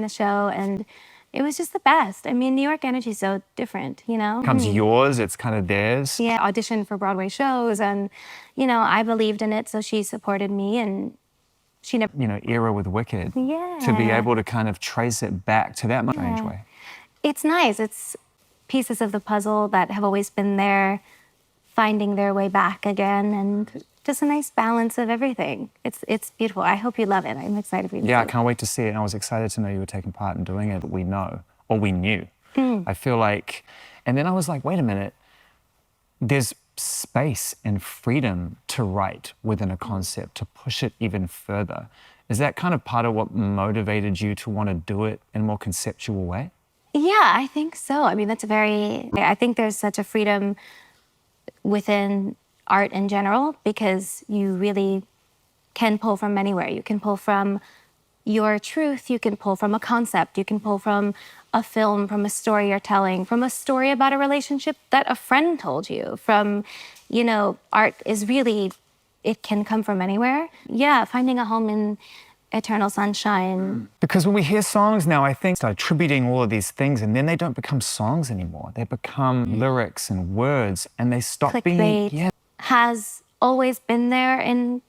the show, and it was just the best. I mean, New York energy is so different, you know? Comes yours, it's kind of theirs. Yeah, auditioned for Broadway shows, and, you know, I believed in it, so she supported me, and she never... You know, era with Wicked. Yeah. To be able to kind of trace it back to that strange way. It's nice. It's pieces of the puzzle that have always been there, finding their way back again, and just a nice balance of everything. It's beautiful. I hope you love it. I'm excited for you to see it. Yeah, I can't wait to see it. And I was excited to know you were taking part in doing it. We know, or we knew. I feel like, and then I was like, wait a minute, there's space and freedom to write within a concept, to push it even further. Is that kind of part of what motivated you to want to do it in a more conceptual way? Yeah, I think so. I mean, I think there's such a freedom within art in general, because you really can pull from anywhere. You can pull from your truth, you can pull from a concept, you can pull from a film, from a story you're telling, from a story about a relationship that a friend told you, from, you know, art is really, it can come from anywhere. Yeah, finding a home in Eternal Sunshine. Because when we hear songs now, I think start attributing all of these things, and then they don't become songs anymore. They become lyrics and words, and they stop being... Clickbait has always been there in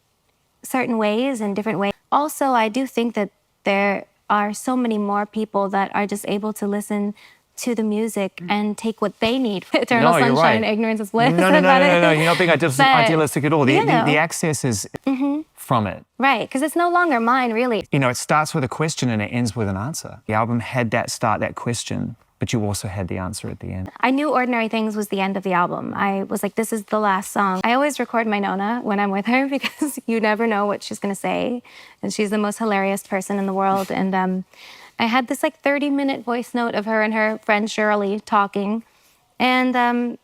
certain ways, in different ways. Also, I do think that there are so many more people that are just able to listen to the music and take what they need. Eternal Sunshine, Ignorance is bliss. No, you're not being idealistic at all. The access is from it. Right, because it's no longer mine, really. You know, it starts with a question and it ends with an answer. The album had that start, that question, but you also had the answer at the end. I knew Ordinary Things was the end of the album. I was like, this is the last song. I always record my Nona when I'm with her, because you never know what she's gonna say. And she's the most hilarious person in the world. And I had this like 30-minute voice note of her and her friend Shirley talking. And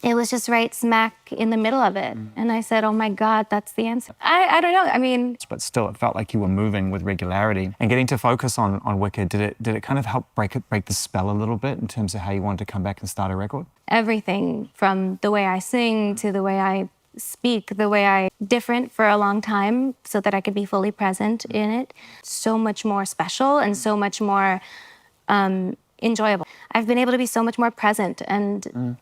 it was just right smack in the middle of it. And I said, oh my God, that's the answer. I don't know, I mean... But still, it felt like you were moving with regularity. And getting to focus on Wicked, did it kind of help break the spell a little bit in terms of how you wanted to come back and start a record? Everything, from the way I sing to the way I speak, the way I... different for a long time so that I could be fully present in it. So much more special and so much more enjoyable. I've been able to be so much more present and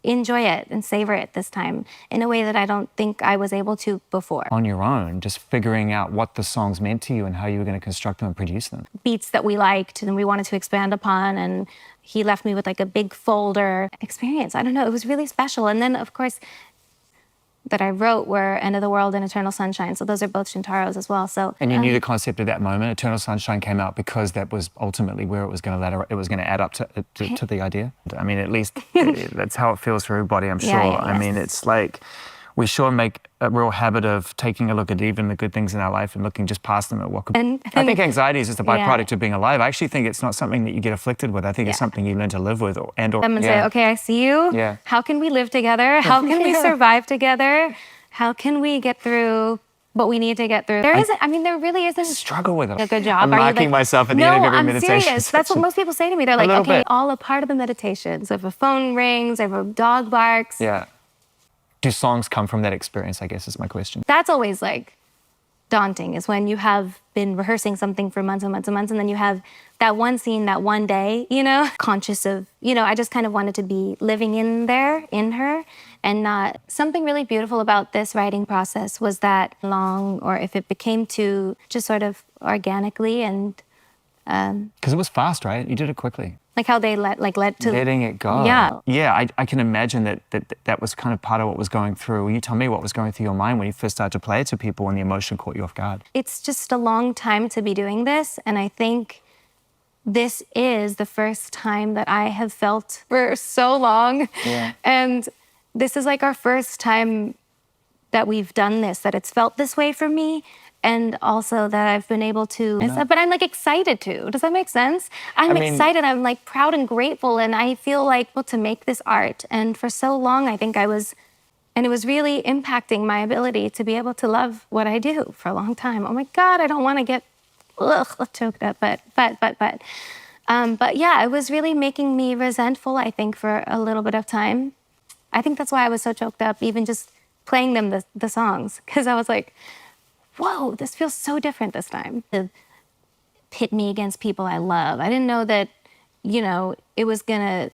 enjoy it and savor it this time in a way that I don't think I was able to before. On your own, just figuring out what the songs meant to you and how you were going to construct them and produce them. Beats that we liked and we wanted to expand upon, and he left me with like a big folder experience. I don't know, it was really special. And then, of course, that I wrote were End of the World and Eternal Sunshine. So those are both Shintaro's as well. So, and you knew the concept of that moment. Eternal Sunshine came out because that was ultimately where it was going to add up to the idea. I mean, at least that's how it feels for everybody, I'm sure. I mean, it's like we sure make a real habit of taking a look at even the good things in our life and looking just past them at what could... I think anxiety is just a byproduct of being alive. I actually think it's not something that you get afflicted with. I think it's something you learn to live with and say, okay, I see you. Yeah. How can we live together? How can we survive together? How can we get through what we need to get through? There really isn't... Struggle with it. A good job. I'm marking myself at the end of every meditation. No, I'm serious. That's what most people say to me. They're like, okay, all a part of the meditation. So if a phone rings, if a dog barks... Yeah. Do songs come from that experience, I guess, is my question. That's always like daunting, is when you have been rehearsing something for months and months and months, and then you have that one scene, that one day, you know, conscious of, you know, I just kind of wanted to be living in there, in her, and not... Something really beautiful about this writing process was that long, or if it became too just sort of organically and... Because it was fast, right? You did it quickly. Like how they led to... Letting it go. Yeah. Yeah, I can imagine that was kind of part of what was going through. Will you tell me what was going through your mind when you first started to play it to people and the emotion caught you off guard? It's just a long time to be doing this, and I think this is the first time that I have felt for so long. Yeah. And this is like our first time that we've done this, that it's felt this way for me. And also that I've been able to, but I'm like excited to. Does that make sense? I'm excited, I'm like proud and grateful, and I feel like, well, to make this art. And for so long, I think and it was really impacting my ability to be able to love what I do for a long time. Oh my God, I don't want to get choked up, but yeah, it was really making me resentful, I think, for a little bit of time. I think that's why I was so choked up, even just playing them the songs, because I was like, whoa, this feels so different this time. pit me against people I love. I didn't know that, you know, it was gonna